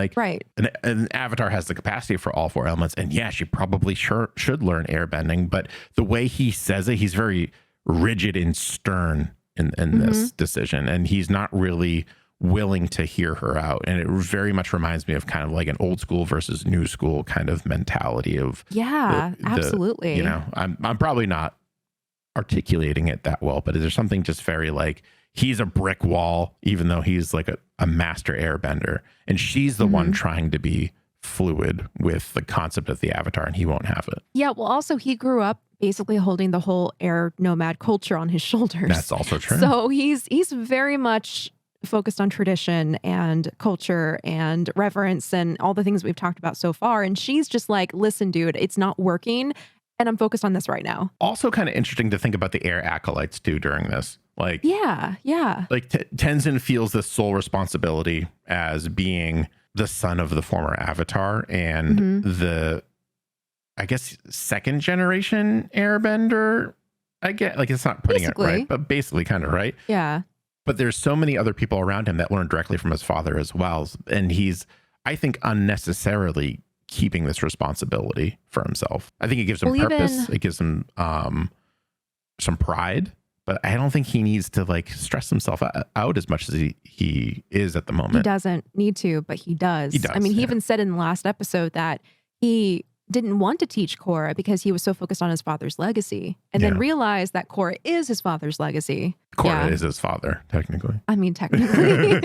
an Avatar has the capacity for all 4 elements. And yeah, she probably should learn airbending, but the way he says it, he's very rigid and stern in this decision, and he's not really willing to hear her out. And it very much reminds me of kind of like an old school versus new school kind of mentality of absolutely. You know, I'm probably not articulating it that well, but is there something just very like he's a brick wall, even though he's like a master airbender, and she's the one trying to be fluid with the concept of the avatar, and he won't have it. Yeah, well, also he grew up basically holding the whole air nomad culture on his shoulders. That's also true. So he's very much focused on tradition and culture and reverence and all the things we've talked about so far. And she's just like, listen, dude, it's not working. And I'm focused on this right now. Also kind of interesting to think about the air acolytes too during this. Like, yeah. Like Tenzin feels this sole responsibility as being the son of the former avatar and the, I guess, second generation airbender. I get, like, it's not putting it right, but basically kind of right. Yeah. But there's so many other people around him that learn directly from his father as well. And he's, I think, unnecessarily keeping this responsibility for himself. I think it gives him purpose. It gives him some pride. But I don't think he needs to like stress himself out as much as he is at the moment. He doesn't need to, but he does. He does. I mean, he even said in the last episode that he didn't want to teach Korra because he was so focused on his father's legacy, and then realized that Korra is his father's legacy. Korra is his father, technically. I mean, technically.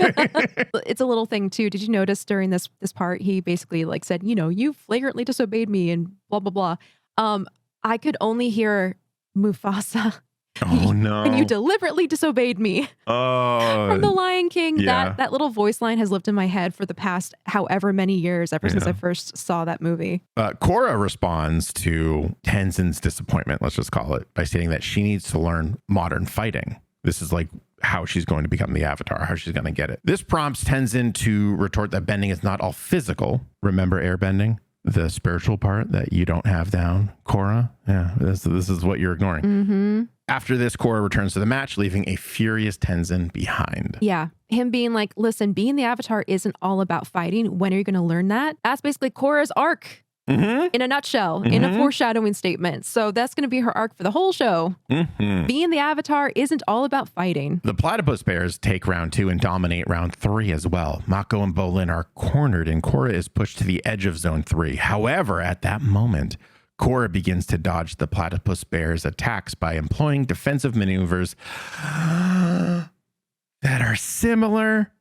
It's a little thing too. Did you notice during this part, he basically like said, you know, you flagrantly disobeyed me and blah, blah, blah. I could only hear Mufasa. Oh no. And you deliberately disobeyed me. Oh. From The Lion King. Yeah. That little voice line has lived in my head for the past however many years, ever since I first saw that movie. Korra responds to Tenzin's disappointment, let's just call it, by stating that she needs to learn modern fighting. This is like how she's going to become the avatar, how she's going to get it. This prompts Tenzin to retort that bending is not all physical. Remember airbending? The spiritual part that you don't have down, Korra? Yeah, this is what you're ignoring. After this, Korra returns to the match, leaving a furious Tenzin behind. Yeah. Him being like, listen, being the avatar isn't all about fighting. When are you going to learn that? That's basically Korra's arc in a nutshell, in a foreshadowing statement. So that's going to be her arc for the whole show. Being the avatar isn't all about fighting. The platypus bears take round 2 and dominate round 3 as well. Mako and Bolin are cornered and Korra is pushed to the edge of zone 3. However, at that moment, Korra begins to dodge the platypus bear's attacks by employing defensive maneuvers that are similar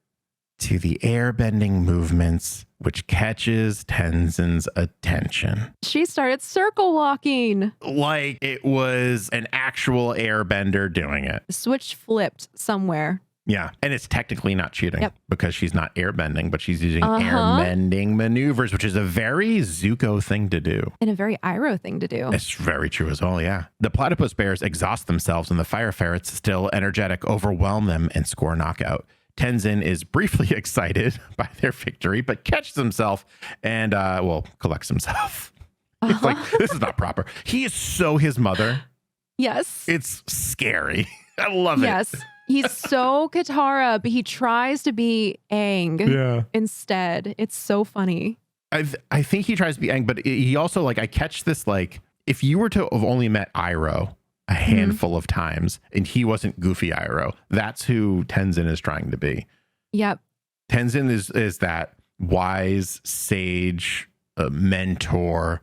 to the airbending movements, which catches Tenzin's attention. She started circle walking. Like it was an actual airbender doing it. The switch flipped somewhere. Yeah, and it's technically not cheating because she's not airbending, but she's using airbending maneuvers, which is a very Zuko thing to do. And a very Iroh thing to do. It's very true as well, yeah. The platypus bears exhaust themselves and the fire ferrets, still energetic, overwhelm them and score knockout. Tenzin is briefly excited by their victory, but catches himself and, collects himself. It's like, this is not proper. He is so his mother. Yes. It's scary. I love it. Yes. He's so Katara, but he tries to be Aang instead. It's so funny. I think he tries to be Aang, but he also, like, I catch this, like, if you were to have only met Iroh a handful of times and he wasn't goofy Iroh, that's who Tenzin is trying to be. Yep. Tenzin is that wise sage mentor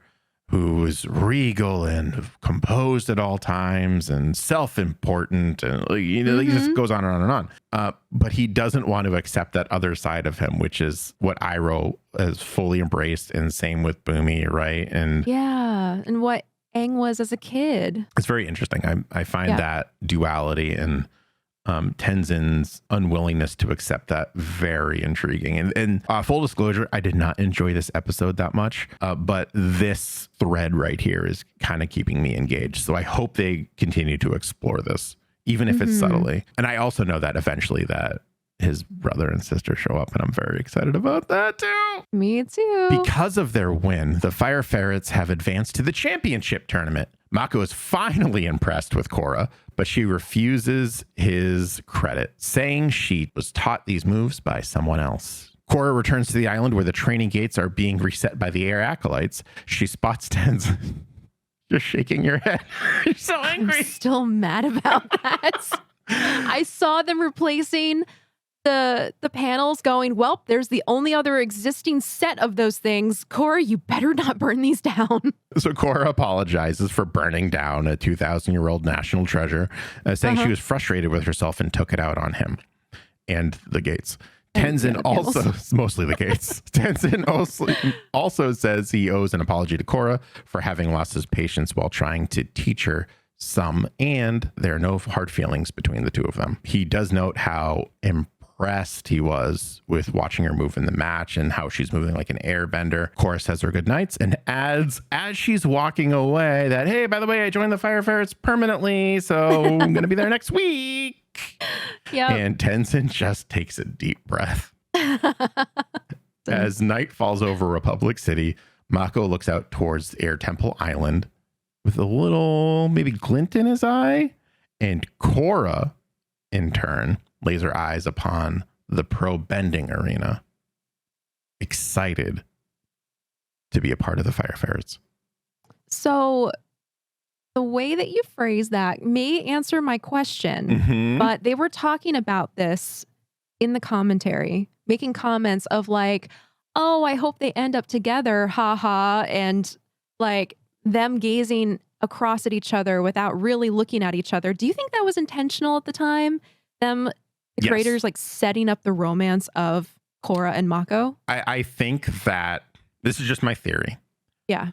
who is regal and composed at all times and self-important, and he just goes on and on and on. But he doesn't want to accept that other side of him, which is what Iroh has fully embraced, and same with Bumi, right? And and what Aang was as a kid. It's very interesting. I find that duality and Tenzin's unwillingness to accept that very intriguing. And full disclosure, I did not enjoy this episode that much, but this thread right here is kind of keeping me engaged. So I hope they continue to explore this, even if it's subtly. And I also know that eventually that his brother and sister show up, and I'm very excited about that too. Me too. Because of their win, the Fire Ferrets have advanced to the championship tournament. Mako is finally impressed with Korra, but she refuses his credit, saying she was taught these moves by someone else. Korra returns to the island where the training gates are being reset by the air acolytes. She spots Tenzin. You're shaking your head. You're so angry. I'm still mad about that. I saw them replacing the panels going, well, there's the only other existing set of those things. Korra, you better not burn these down. So Korra apologizes for burning down a 2,000-year-old national treasure, saying she was frustrated with herself and took it out on him and the gates. Tenzin also, mostly the gates. Tenzin also says he owes an apology to Korra for having lost his patience while trying to teach her some, and there are no hard feelings between the two of them. He does note how impressed he was with watching her move in the match and how she's moving like an airbender. Korra says her good nights and adds, as she's walking away, that, hey, by the way, I joined the Fire Ferrets permanently, so I'm going to be there next week. Yeah. And Tenzin just takes a deep breath. As night falls over Republic City, Mako looks out towards Air Temple Island with a little maybe glint in his eye. And Korra, in turn, lays her eyes upon the pro bending arena, excited to be a part of the Fire Ferrets. So the way that you phrase that may answer my question, but they were talking about this in the commentary, making comments of like, oh, I hope they end up together, haha, and like them gazing across at each other without really looking at each other. Do you think that was intentional at the time? The creators like setting up the romance of Korra and Mako? I think that this is just my theory. Yeah.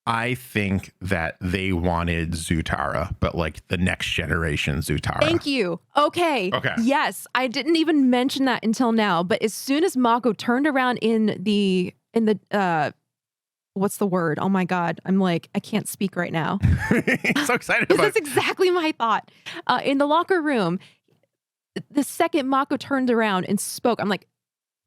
I think that they wanted Zutara, but like the next generation Zutara. Thank you. Okay. Yes, I didn't even mention that until now, but as soon as Mako turned around in the what's the word? Oh my God. I'm like, I can't speak right now. So excited about That's exactly my thought. In the locker room, the second Mako turned around and spoke, I'm like,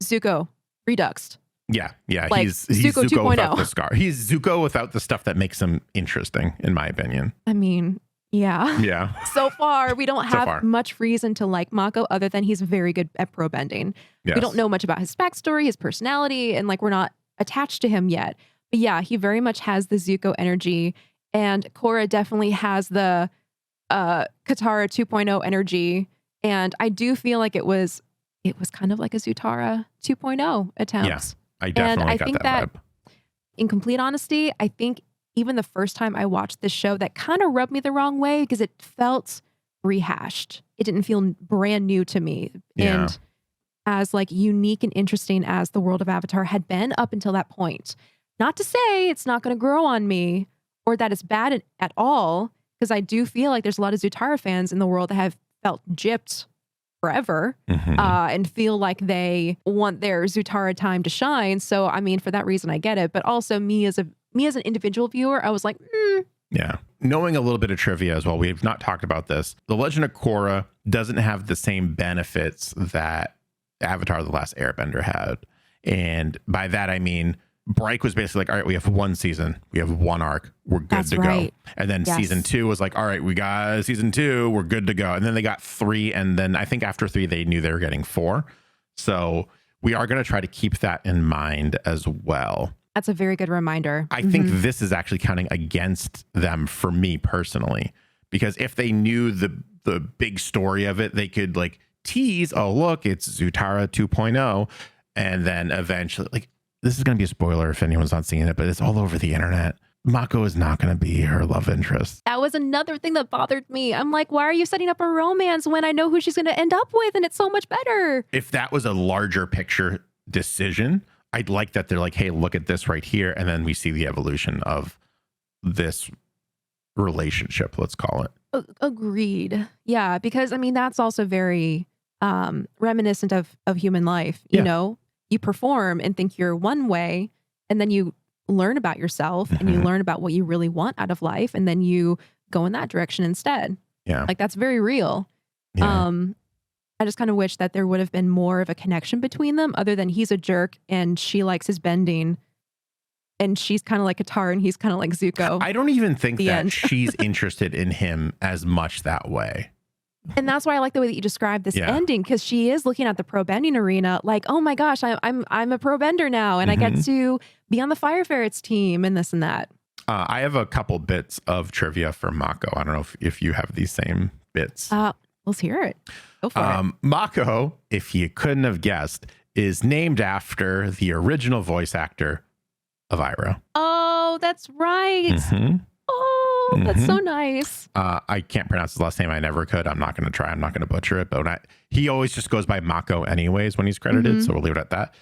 Zuko, reduxed. Yeah. Like, he's Zuko Zuko 2.0. without the scar. He's Zuko without the stuff that makes him interesting, in my opinion. I mean, yeah. Yeah. So far, we don't have much reason to like Mako other than he's very good at pro bending. Yes. We don't know much about his backstory, his personality, and like we're not attached to him yet. But yeah, he very much has the Zuko energy, and Korra definitely has the Katara 2.0 energy. And I do feel like it was kind of like a Zutara 2.0 attempt. Yeah, I definitely got that vibe. In complete honesty, I think even the first time I watched this show, that kind of rubbed me the wrong way because it felt rehashed. It didn't feel brand new to me. Yeah. And as like unique and interesting as the world of Avatar had been up until that point. Not to say it's not going to grow on me or that it's bad at all, because I do feel like there's a lot of Zutara fans in the world that have felt gypped forever and feel like they want their Zutara time to shine. So, I mean, for that reason, I get it. But also me as an individual viewer, I was like, Yeah. Knowing a little bit of trivia as well, we've not talked about this. The Legend of Korra doesn't have the same benefits that Avatar: The Last Airbender had. And by that, I mean, Bryke was basically like, all right, we have one season, we have one arc, we're good to go. And then season 2 was like, all right, we got season 2, we're good to go. And then they got 3. And then I think after 3, they knew they were getting 4. So we are going to try to keep that in mind as well. That's a very good reminder. I think this is actually counting against them for me personally, because if they knew the big story of it, they could like tease, oh, look, it's Zutara 2.0. And then eventually, like, this is going to be a spoiler if anyone's not seeing it, but it's all over the internet. Mako is not going to be her love interest. That was another thing that bothered me. I'm like, why are you setting up a romance when I know who she's going to end up with and it's so much better? If that was a larger picture decision, I'd like that they're like, hey, look at this right here. And then we see the evolution of this relationship, let's call it. Agreed. Yeah, because I mean, that's also very reminiscent of human life. You know, you perform and think you're one way, and then you learn about yourself and you learn about what you really want out of life, and then you go in that direction instead. Yeah. Like, that's very real. Yeah. I just kind of wish that there would have been more of a connection between them, other than he's a jerk and she likes his bending and she's kind of like Katara and he's kind of like Zuko. I don't even think that she's interested in him as much that way. And that's why I like the way that you described this ending, because she is looking at the pro bending arena like, oh my gosh, I'm a pro bender now, and I get to be on the Fire Ferrets team and this and that. I have a couple bits of trivia for Mako. I don't know if you have these same bits. Let's hear it. Go for it. Mako, if you couldn't have guessed, is named after the original voice actor of Iroh. Oh, that's right. Mm-hmm. Oh, that's so nice. I can't pronounce his last name. I never could. I'm not going to try. I'm not going to butcher it. But he always just goes by Mako anyways when he's credited. So we'll leave it at that.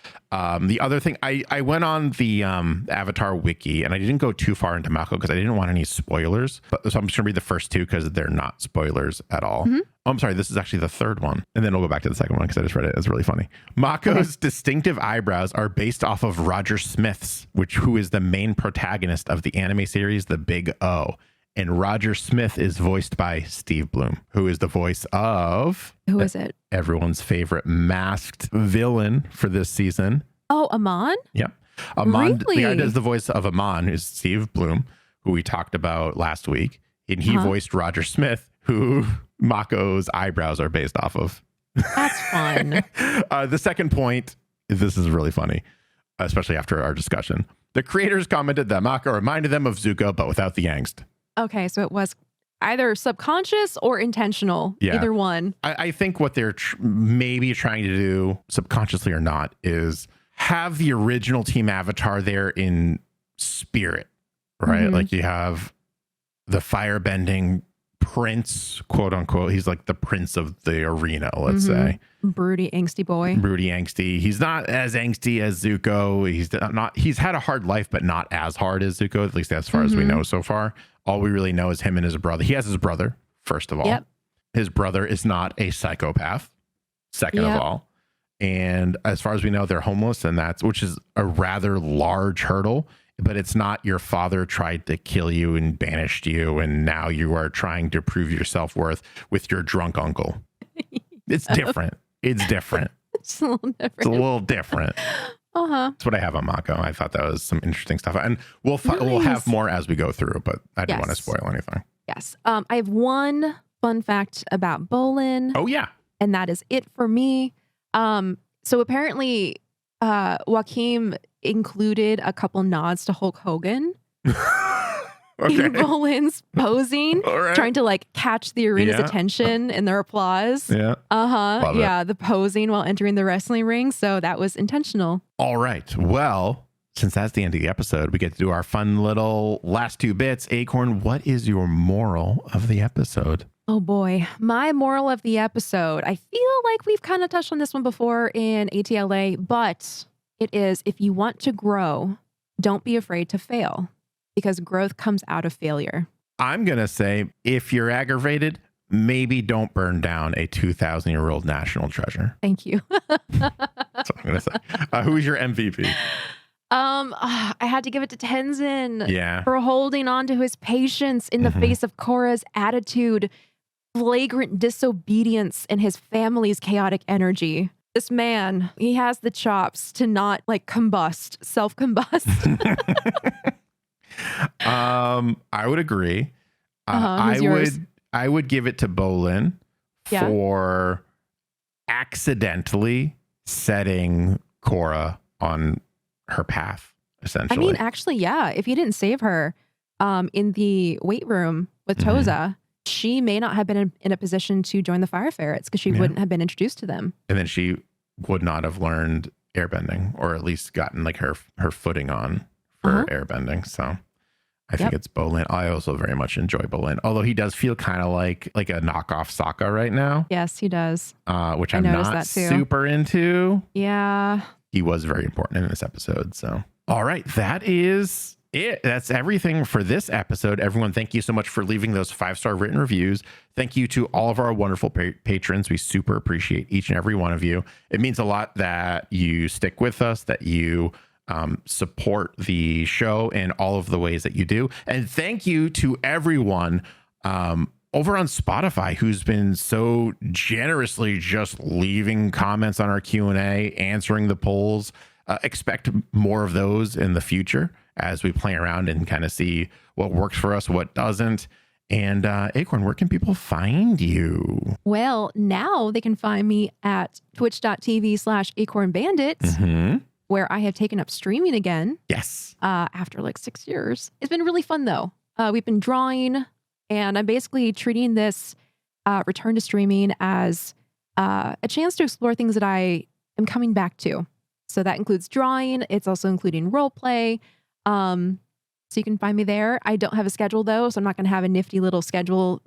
The other thing, I went on the Avatar wiki and I didn't go too far into Mako because I didn't want any spoilers. So I'm just going to read the first two because they're not spoilers at all. Oh, I'm sorry. This is actually the third one. And then we'll go back to the second one because I just read it. It's really funny. Mako's distinctive eyebrows are based off of Roger Smith's, who is the main protagonist of the anime series, The Big O. And Roger Smith is voiced by Steve Bloom, who is the voice of... Who is it? Everyone's favorite masked villain for this season. Oh, Amon? Yep. Amon, Really? the guy does the voice of Amon is Steve Bloom, who we talked about last week. And he voiced Roger Smith, who Mako's eyebrows are based off of. That's fun. The second point, this is really funny, especially after our discussion. The creators commented that Mako reminded them of Zuko, but without the angst. Okay, so it was either subconscious or intentional. Yeah. Either one. I think what they're maybe trying to do, subconsciously or not, is have the original Team Avatar there in spirit, right? Like you have the firebending prince, quote unquote. He's like the prince of the arena, let's say. Broody, angsty boy. Broody, angsty. He's not as angsty as Zuko. He's had a hard life, but not as hard as Zuko, at least as far as we know so far. All we really know is him and his brother. He has his brother, first of all. Yep. His brother is not a psychopath, second of all. And as far as we know, they're homeless, and which is a rather large hurdle, but it's not your father tried to kill you and banished you, and now you are trying to prove your self-worth with your drunk uncle. It's different. It's different. It's a little different. It's a little different. That's what I have on Mako. I thought that was some interesting stuff. And we'll have more as we go through, but I didn't want to spoil anything. Yes. I have one fun fact about Bolin. Oh, yeah. And that is it for me. So apparently, Joaquin included a couple nods to Hulk Hogan. In Bolin's posing, trying to like catch the arena's attention and their applause. Yeah. Love it. The posing while entering the wrestling ring. So that was intentional. All right. Well, since that's the end of the episode, we get to do our fun little last two bits. Acorn, what is your moral of the episode? Oh boy. My moral of the episode. I feel like we've kind of touched on this one before in ATLA, but it is, if you want to grow, don't be afraid to fail. Because growth comes out of failure. I'm going to say, if you're aggravated, maybe don't burn down a 2,000-year-old national treasure. Thank you. That's what I'm going to say. Who's your MVP? I had to give it to Tenzin for holding on to his patience in the face of Korra's attitude, flagrant disobedience, and his family's chaotic energy. This man, he has the chops to not like self-combust. I would agree. I would give it to Bolin for accidentally setting Korra on her path, essentially. I mean, actually, yeah. If he didn't save her in the weight room with Toza, she may not have been in a position to join the Fire Ferrets because she wouldn't have been introduced to them. And then she would not have learned airbending, or at least gotten like her footing on for airbending. So I think it's Bolin. I also very much enjoy Bolin, although he does feel kind of like a knockoff Sokka right now. Yes, he does. Which I'm not super into. Yeah. He was very important in this episode. So, all right, that is it. That's everything for this episode. Everyone, thank you so much for leaving those 5-star written reviews. Thank you to all of our wonderful patrons. We super appreciate each and every one of you. It means a lot that you stick with us, that you support the show in all of the ways that you do. And thank you to everyone over on Spotify who's been so generously just leaving comments on our Q&A, answering the polls. Expect more of those in the future as we play around and kind of see what works for us, what doesn't. And Acorn, where can people find you? Well, now they can find me at twitch.tv/acornbandit. Where I have taken up streaming again. Yes. After like 6 years. It's been really fun though. We've been drawing, and I'm basically treating this return to streaming as a chance to explore things that I am coming back to. So that includes drawing. It's also including role play. So you can find me there. I don't have a schedule though, so I'm not going to have a nifty little schedule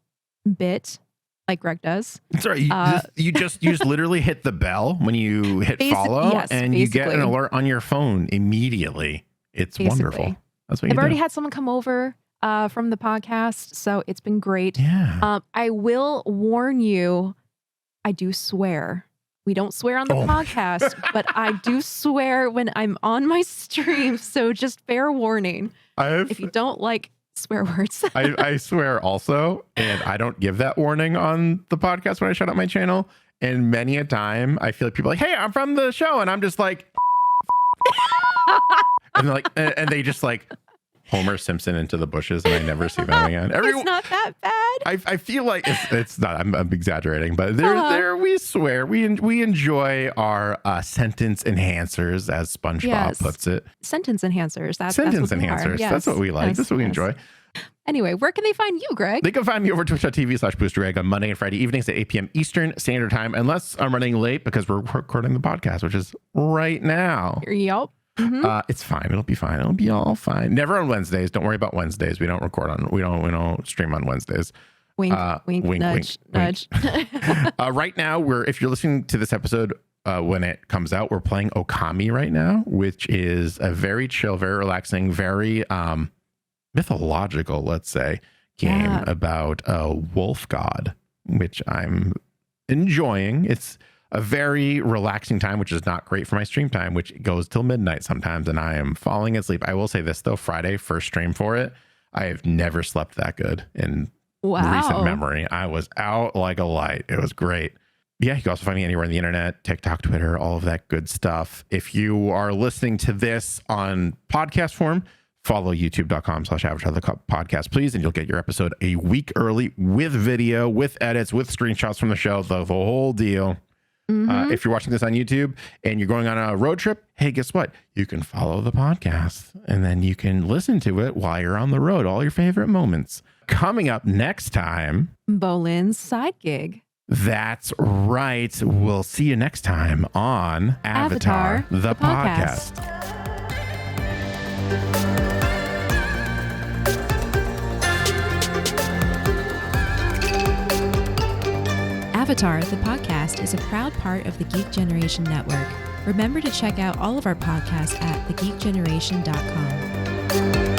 bit like Greg does. Sorry, you just literally hit the bell when you hit follow, yes, and you get an alert on your phone immediately. It's wonderful. That's what you do. I've already had someone come over from the podcast, so it's been great. Yeah. I will warn you, I do swear. We don't swear on the podcast, but I do swear when I'm on my stream, so just fair warning. If you don't like swear words. I swear also, and I don't give that warning on the podcast when I shut out my channel. And many a time I feel like people are like, hey, I'm from the show. And I'm just like, and they're like, and they just like Homer Simpson into the bushes, and I never see them again. It's not that bad. I feel like it's not, I'm exaggerating, but there we swear. We enjoy our sentence enhancers, as SpongeBob puts it. Sentence enhancers. That's sentence what enhancers. Yes. That's what we like. Yes. That's what we enjoy. Anyway, where can they find you, Greg? They can find me over twitch.tv/BoosterGreg on Monday and Friday evenings at 8 p.m. Eastern Standard Time, unless I'm running late because we're recording the podcast, which is right now. Yep. Mm-hmm. It's fine. It'll be fine. It'll be all fine. Never on Wednesdays. Don't worry about Wednesdays. We don't record on. We don't stream on Wednesdays. Wink, wink, nudge, nudge. Right now, if you're listening to this episode when it comes out, we're playing Okami right now, which is a very chill, very relaxing, very mythological, let's say, game about a wolf god, which I'm enjoying. It's a very relaxing time, which is not great for my stream time, which goes till midnight sometimes, and I am falling asleep. I will say this though, Friday, first stream for it, I have never slept that good in recent memory. I was out like a light. It was great. Yeah, you can also find me anywhere on the internet, TikTok, Twitter, all of that good stuff. If you are listening to this on podcast form, follow youtube.com/avatar the podcast, please, and you'll get your episode a week early with video, with edits, with screenshots from the show, the whole deal. Mm-hmm. If you're watching this on YouTube and you're going on a road trip, hey, guess what? You can follow the podcast and then you can listen to it while you're on the road, all your favorite moments. Coming up next time, Bolin's side gig. That's right. We'll see you next time on Avatar the podcast. Avatar, the podcast, is a proud part of the Geek Generation Network. Remember to check out all of our podcasts at thegeekgeneration.com.